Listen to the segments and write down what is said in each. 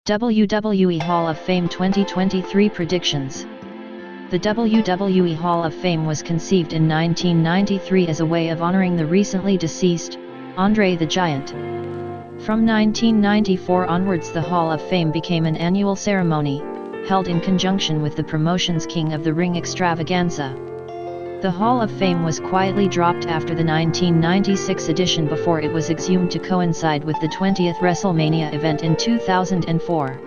WWE Hall of Fame 2023 predictions. The WWE Hall of Fame was conceived in 1993 as a way of honoring the recently deceased Andre the Giant. From 1994 onwards, the Hall of Fame became an annual ceremony, held in conjunction with the promotion's King of the Ring extravaganza. The Hall of Fame was quietly dropped after the 1996 edition before it was exhumed to coincide with the 20th WrestleMania event in 2004.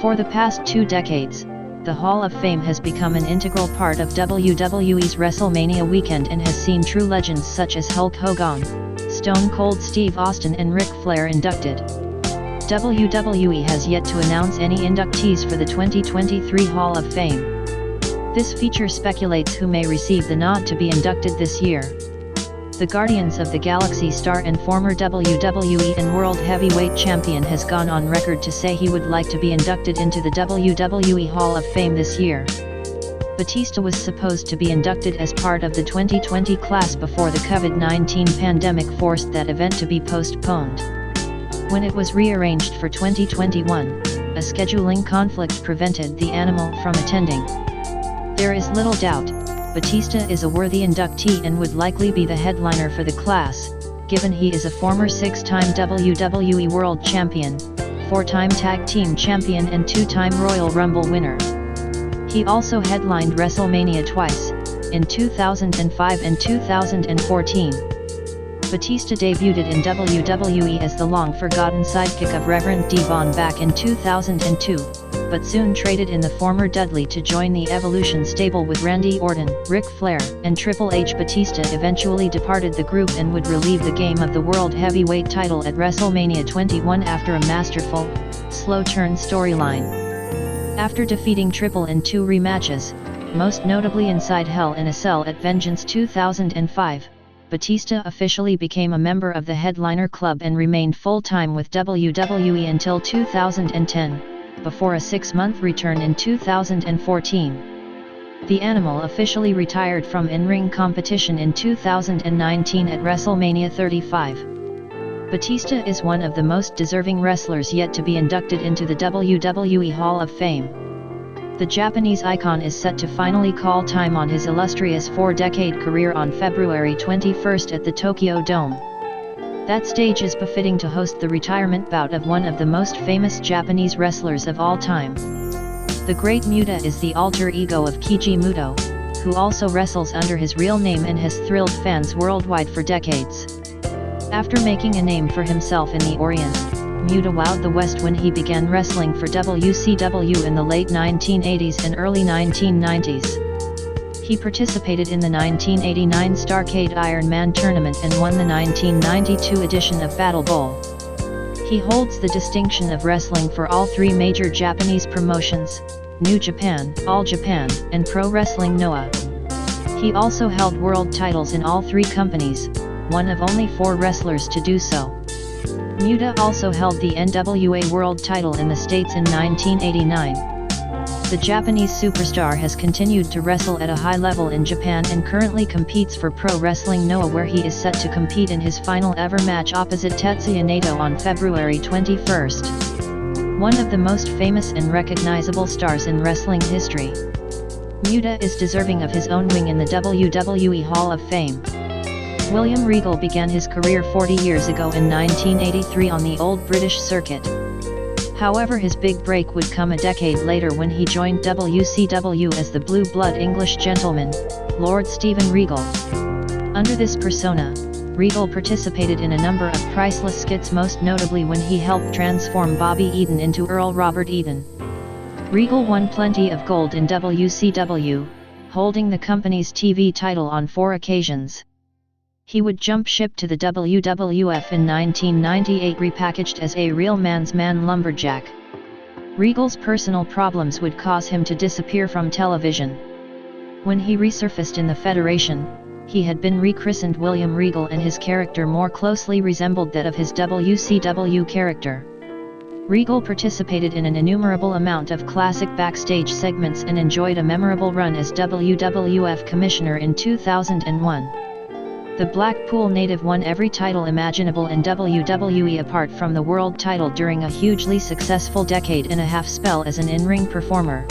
For the past 2 decades, the Hall of Fame has become an integral part of WWE's WrestleMania weekend and has seen true legends such as Hulk Hogan, Stone Cold Steve Austin and Ric Flair inducted. WWE has yet to announce any inductees for the 2023 Hall of Fame. This feature speculates who may receive the nod to be inducted this year. The Guardians of the Galaxy star and former WWE and World Heavyweight Champion has gone on record to say he would like to be inducted into the WWE Hall of Fame this year. Batista was supposed to be inducted as part of the 2020 class before the COVID-19 pandemic forced that event to be postponed. When it was rearranged for 2021, a scheduling conflict prevented the animal from attending. There is little doubt, Batista is a worthy inductee and would likely be the headliner for the class, given he is a former 6-time WWE World Champion, 4-time Tag Team Champion and 2-time Royal Rumble winner. He also headlined WrestleMania twice, in 2005 and 2014. Batista debuted in WWE as the long-forgotten sidekick of Reverend D-Von back in 2002. But soon traded in the former Dudley to join the Evolution stable with Randy Orton, Ric Flair, and Triple H. Batista eventually departed the group and would relieve the game of the World Heavyweight title at WrestleMania 21 after a masterful, slow-turn storyline. After defeating Triple in 2 rematches, most notably inside Hell in a Cell at Vengeance 2005, Batista officially became a member of the Headliner Club and remained full-time with WWE until 2010. Before a 6-month return in 2014. The Animal officially retired from in-ring competition in 2019 at WrestleMania 35. Batista is one of the most deserving wrestlers yet to be inducted into the WWE Hall of Fame. The Japanese icon is set to finally call time on his illustrious 4-decade career on February 21 at the Tokyo Dome. That stage is befitting to host the retirement bout of one of the most famous Japanese wrestlers of all time. The Great Muta is the alter ego of Keiji Muto, who also wrestles under his real name and has thrilled fans worldwide for decades. After making a name for himself in the Orient, Muta wowed the West when he began wrestling for WCW in the late 1980s and early 1990s. He participated in the 1989 Starrcade Iron Man tournament and won the 1992 edition of Battle Bowl. He holds the distinction of wrestling for all 3 major Japanese promotions, New Japan, All Japan, and Pro Wrestling Noah. He also held world titles in all 3 companies, one of only 4 wrestlers to do so. Muta also held the NWA World title in the States in 1989. The Japanese superstar has continued to wrestle at a high level in Japan and currently competes for Pro Wrestling Noah, where he is set to compete in his final ever match opposite Tetsuya Naito on February 21. One of the most famous and recognizable stars in wrestling history. Muta is deserving of his own wing in the WWE Hall of Fame. William Regal began his career 40 years ago in 1983 on the old British circuit. However, his big break would come a decade later when he joined WCW as the blue blood English gentleman, Lord Steven Regal. Under this persona, Regal participated in a number of priceless skits, most notably when he helped transform Bobby Eaton into Earl Robert Eaton. Regal won plenty of gold in WCW, holding the company's TV title on 4 occasions. He would jump ship to the WWF in 1998 repackaged as a real man's man lumberjack. Regal's personal problems would cause him to disappear from television. When he resurfaced in the Federation, he had been rechristened William Regal and his character more closely resembled that of his WCW character. Regal participated in an innumerable amount of classic backstage segments and enjoyed a memorable run as WWF Commissioner in 2001. The Blackpool native won every title imaginable in WWE apart from the world title during a hugely successful decade-and-a-half spell as an in-ring performer.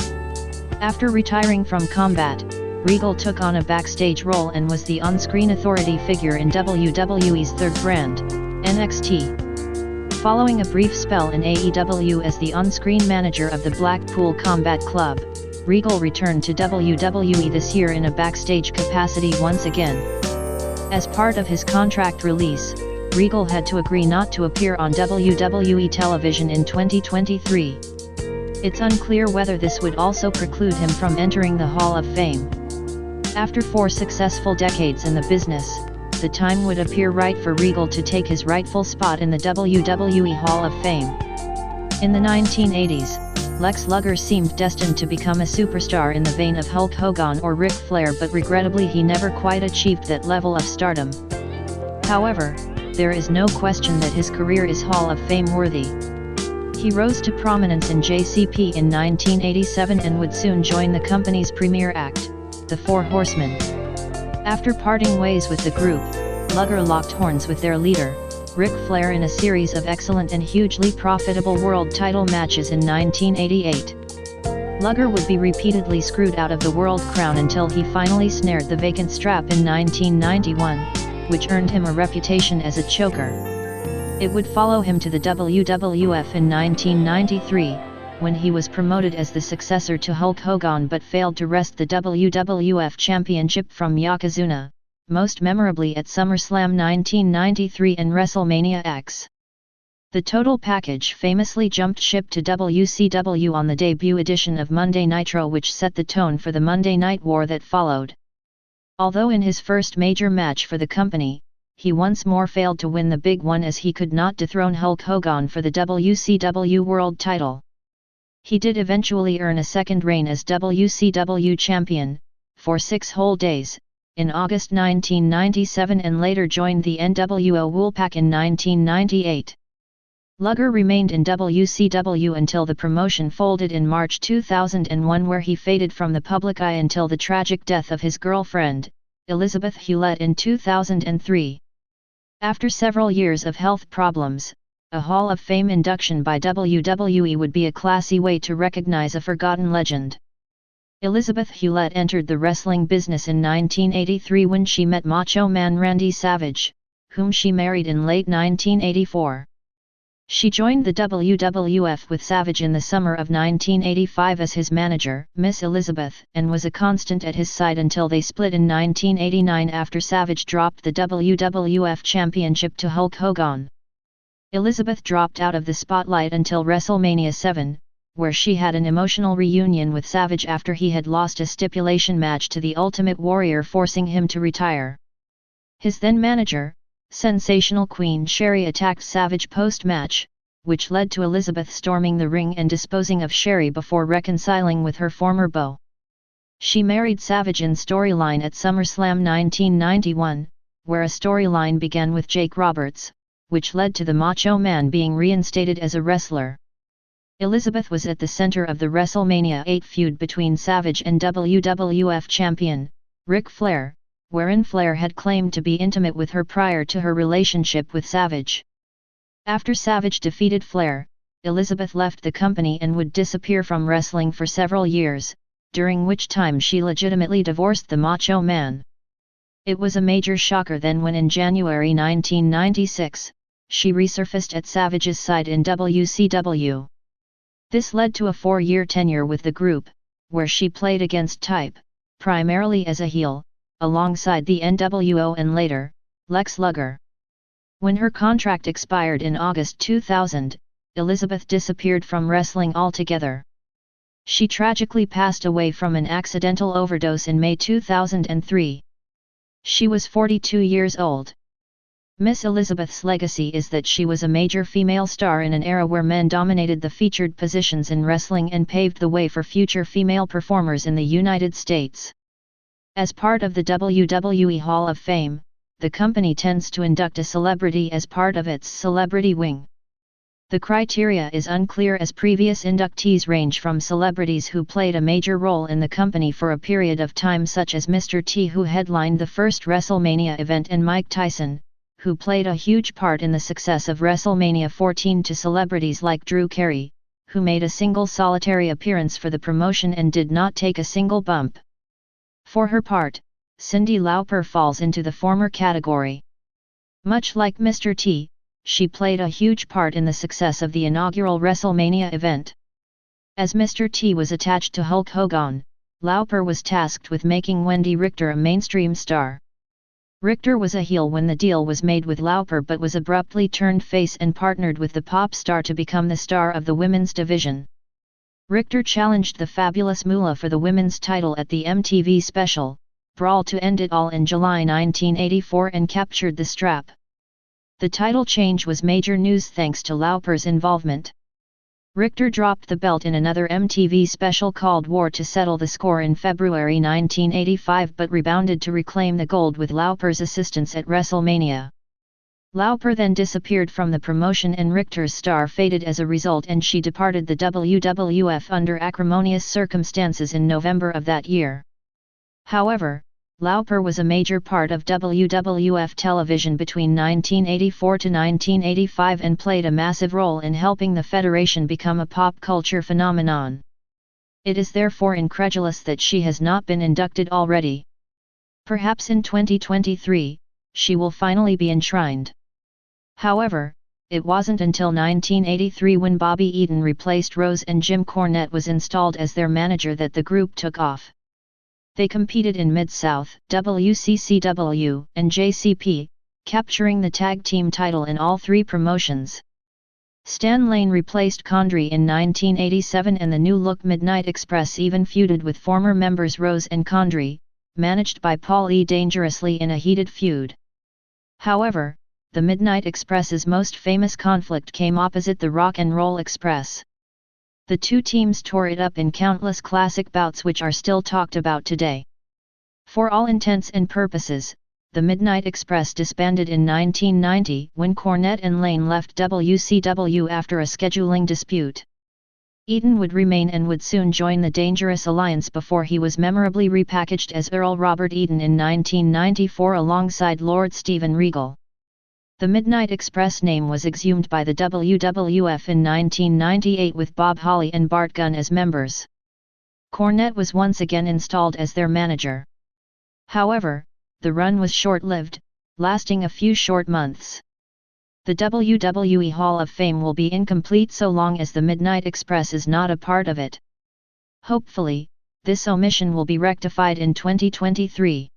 After retiring from combat, Regal took on a backstage role and was the on-screen authority figure in WWE's third brand, NXT. Following a brief spell in AEW as the on-screen manager of the Blackpool Combat Club, Regal returned to WWE this year in a backstage capacity once again. As part of his contract release, Regal had to agree not to appear on WWE television in 2023. It's unclear whether this would also preclude him from entering the Hall of Fame. After 4 successful decades in the business, the time would appear right for Regal to take his rightful spot in the WWE Hall of Fame. In the 1980s, Lex Luger seemed destined to become a superstar in the vein of Hulk Hogan or Ric Flair, but regrettably he never quite achieved that level of stardom. However, there is no question that his career is Hall of Fame worthy. He rose to prominence in JCP in 1987 and would soon join the company's premier act, the Four Horsemen. After parting ways with the group, Luger locked horns with their leader, Ric Flair, in a series of excellent and hugely profitable world title matches in 1988. Luger would be repeatedly screwed out of the world crown until he finally snared the vacant strap in 1991, which earned him a reputation as a choker. It would follow him to the WWF in 1993, when he was promoted as the successor to Hulk Hogan but failed to wrest the WWF Championship from Yokozuna, most memorably at SummerSlam 1993 and WrestleMania X. The total package famously jumped ship to WCW on the debut edition of Monday Nitro, which set the tone for the Monday Night War that followed. Although in his first major match for the company, he once more failed to win the big one as he could not dethrone Hulk Hogan for the WCW World title. He did eventually earn a second reign as WCW champion, for 6 whole days, in August 1997, and later joined the NWO Wolfpack in 1998. Luger remained in WCW until the promotion folded in March 2001, where he faded from the public eye until the tragic death of his girlfriend, Elizabeth Hewlett, in 2003. After several years of health problems, a Hall of Fame induction by WWE would be a classy way to recognize a forgotten legend. Elizabeth Hewlett entered the wrestling business in 1983 when she met Macho Man Randy Savage, whom she married in late 1984. She joined the WWF with Savage in the summer of 1985 as his manager, Miss Elizabeth, and was a constant at his side until they split in 1989 after Savage dropped the WWF Championship to Hulk Hogan. Elizabeth dropped out of the spotlight until WrestleMania 7, where she had an emotional reunion with Savage after he had lost a stipulation match to the Ultimate Warrior, forcing him to retire. His then manager, Sensational Queen Sherri, attacked Savage post-match, which led to Elizabeth storming the ring and disposing of Sherri before reconciling with her former beau. She married Savage in storyline at SummerSlam 1991, where a storyline began with Jake Roberts, which led to the Macho Man being reinstated as a wrestler. Elizabeth was at the center of the WrestleMania 8 feud between Savage and WWF champion, Ric Flair, wherein Flair had claimed to be intimate with her prior to her relationship with Savage. After Savage defeated Flair, Elizabeth left the company and would disappear from wrestling for several years, during which time she legitimately divorced the Macho Man. It was a major shocker then when in January 1996, she resurfaced at Savage's side in WCW. This led to a 4-year tenure with the group, where she played against type, primarily as a heel, alongside the NWO and later, Lex Luger. When her contract expired in August 2000, Elizabeth disappeared from wrestling altogether. She tragically passed away from an accidental overdose in May 2003. She was 42 years old. Miss Elizabeth's legacy is that she was a major female star in an era where men dominated the featured positions in wrestling and paved the way for future female performers in the United States. As part of the WWE Hall of Fame, the company tends to induct a celebrity as part of its celebrity wing. The criteria is unclear as previous inductees range from celebrities who played a major role in the company for a period of time, such as Mr. T, who headlined the first WrestleMania event, and Mike Tyson, who played a huge part in the success of WrestleMania 14, to celebrities like Drew Carey, who made a single solitary appearance for the promotion and did not take a single bump. For her part, Cyndi Lauper falls into the former category. Much like Mr. T, she played a huge part in the success of the inaugural WrestleMania event. As Mr. T was attached to Hulk Hogan, Lauper was tasked with making Wendy Richter a mainstream star. Richter was a heel when the deal was made with Lauper, but was abruptly turned face and partnered with the pop star to become the star of the women's division. Richter challenged the Fabulous Moolah for the women's title at the MTV special, Brawl to End It All, in July 1984 and captured the strap. The title change was major news thanks to Lauper's involvement. Richter dropped the belt in another MTV special called War to settle the score in February 1985, but rebounded to reclaim the gold with Lauper's assistance at WrestleMania. Lauper then disappeared from the promotion and Richter's star faded as a result, and she departed the WWF under acrimonious circumstances in November of that year. However, Lauper was a major part of WWF television between 1984 to 1985 and played a massive role in helping the federation become a pop culture phenomenon. It is therefore incredulous that she has not been inducted already. Perhaps in 2023, she will finally be enshrined. However, it wasn't until 1983, when Bobby Eaton replaced Rose and Jim Cornette was installed as their manager, that the group took off. They competed in Mid-South, WCCW, and JCP, capturing the tag team title in all three promotions. Stan Lane replaced Condrey in 1987, and the New Look Midnight Express even feuded with former members Rose and Condrey, managed by Paul E. Dangerously, in a heated feud. However, the Midnight Express's most famous conflict came opposite the Rock and Roll Express. The two teams tore it up in countless classic bouts which are still talked about today. For all intents and purposes, the Midnight Express disbanded in 1990 when Cornette and Lane left WCW after a scheduling dispute. Eaton would remain and would soon join the Dangerous Alliance before he was memorably repackaged as Earl Robert Eaton in 1994 alongside Lord Steven Regal. The Midnight Express name was exhumed by the WWF in 1998 with Bob Holly and Bart Gunn as members. Cornette was once again installed as their manager. However, the run was short-lived, lasting a few short months. The WWE Hall of Fame will be incomplete so long as the Midnight Express is not a part of it. Hopefully, this omission will be rectified in 2023.